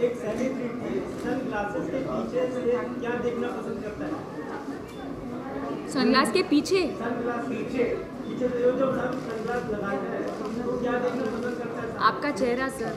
एक celebrity sunglasses के पीछे से क्या देखना पसंद करता है? सनग्लास के पीछे? सनग्लास पीछे पीछे जो सनग्लास लगाता है तो क्या देखना पसंद करता है? आपका चेहरा sir.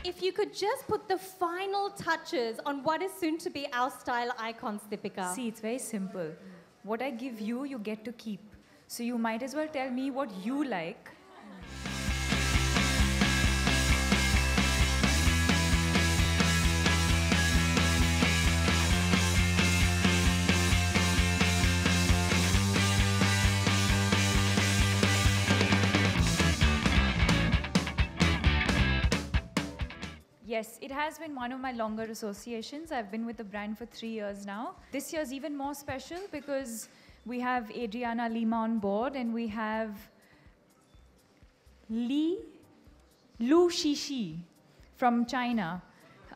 If you could just put the final touches on what is soon to be our style icons, Deepika. See, it's very simple. What I give you, you get to keep. So you might as well tell me what you like. Yes, it has been one of my longer associations. I've been with the brand for 3 years now. This year's even more special because we have Adriana Lima on board and we have Lu Shishi from China.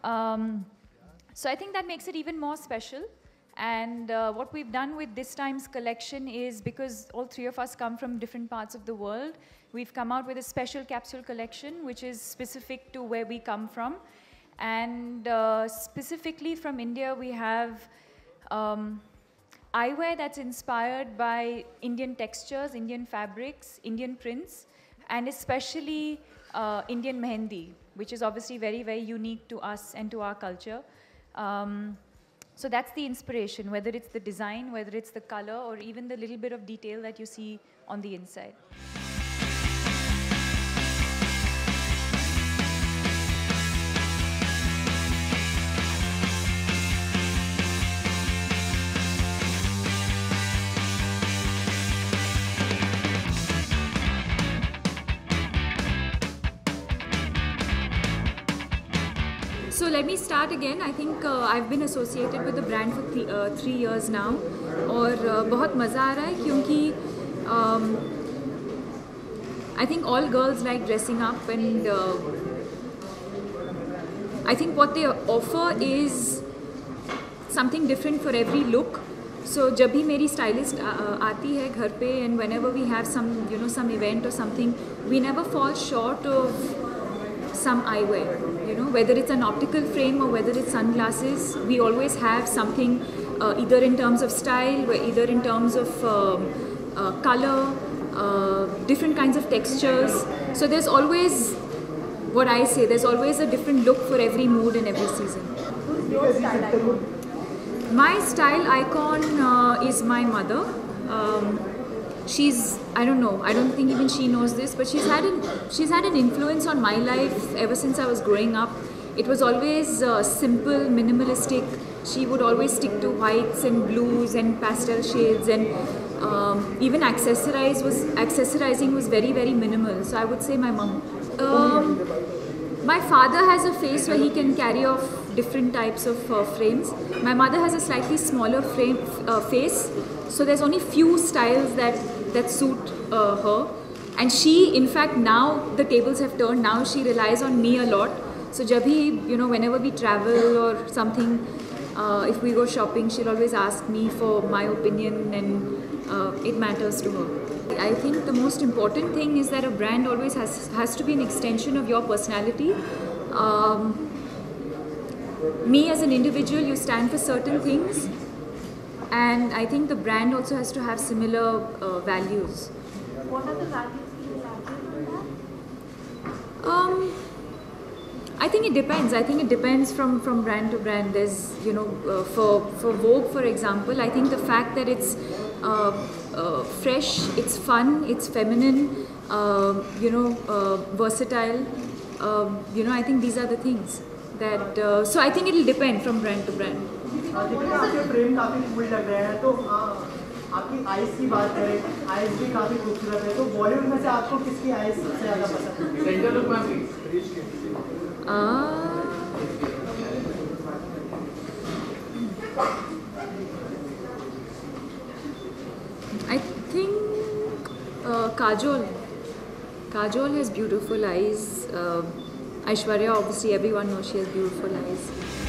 So I think that makes it even more special. And what we've done with this time's collection is, because all three of us come from different parts of the world, we've come out with a special capsule collection which is specific to where we come from. And specifically from India, we have eyewear that's inspired by Indian textures, Indian fabrics, Indian prints, and especially Indian mehendi, which is obviously very, very unique to us and to our culture. So that's the inspiration, whether it's the design, whether it's the color, or even the little bit of detail that you see on the inside. So let me start again. I think I've been associated with the brand for 3 years now, और बहुत मज़ा आ रहा है क्योंकि I think all girls like dressing up, and I think what they offer is something different for every look. So जब भी मेरी stylist आती है घर पे, and whenever we have some some event or something, we never fall short of some eyewear. Whether it's an optical frame or whether it's sunglasses, we always have something either in terms of style, or either in terms of color, different kinds of textures. So there's always, what I say, there's always a different look for every mood and every season. Who's your style icon? My style icon is my mother. She's, I don't know, I don't think even she knows this, but she's had an influence on my life ever since I was growing up. It was always simple, minimalistic. She would always stick to whites and blues and pastel shades, and even accessorizing was very, very minimal. So I would say my mom. My father has a face where he can carry off different types of frames. My mother has a slightly smaller face, so there's only few styles that suit her. And she, in fact, now the tables have turned. Now she relies on me a lot. So jabhi, whenever we travel or something, if we go shopping, she'll always ask me for my opinion, and it matters to her. I think the most important thing is that a brand always has to be an extension of your personality. Me as an individual, you stand for certain things, and I think the brand also has to have similar values. What are the values you value on that? I think it depends. I think it depends from brand to brand. There's, for Vogue, for example, I think the fact that it's fresh, it's fun, it's feminine, versatile. I think these are the things that. So I think it'll depend from brand to brand. आपके frame काफी full लग रहे हैं, तो आपकी eyes की बात करें, आईज भी काफी खूबसूरत है, तो बॉलीवुड में से आपको किसकी आईज सबसे ज्यादा पसंद है? सेंटर लुक में I think Kajol. Kajol has beautiful eyes. Aishwarya, obviously everyone knows she has beautiful eyes.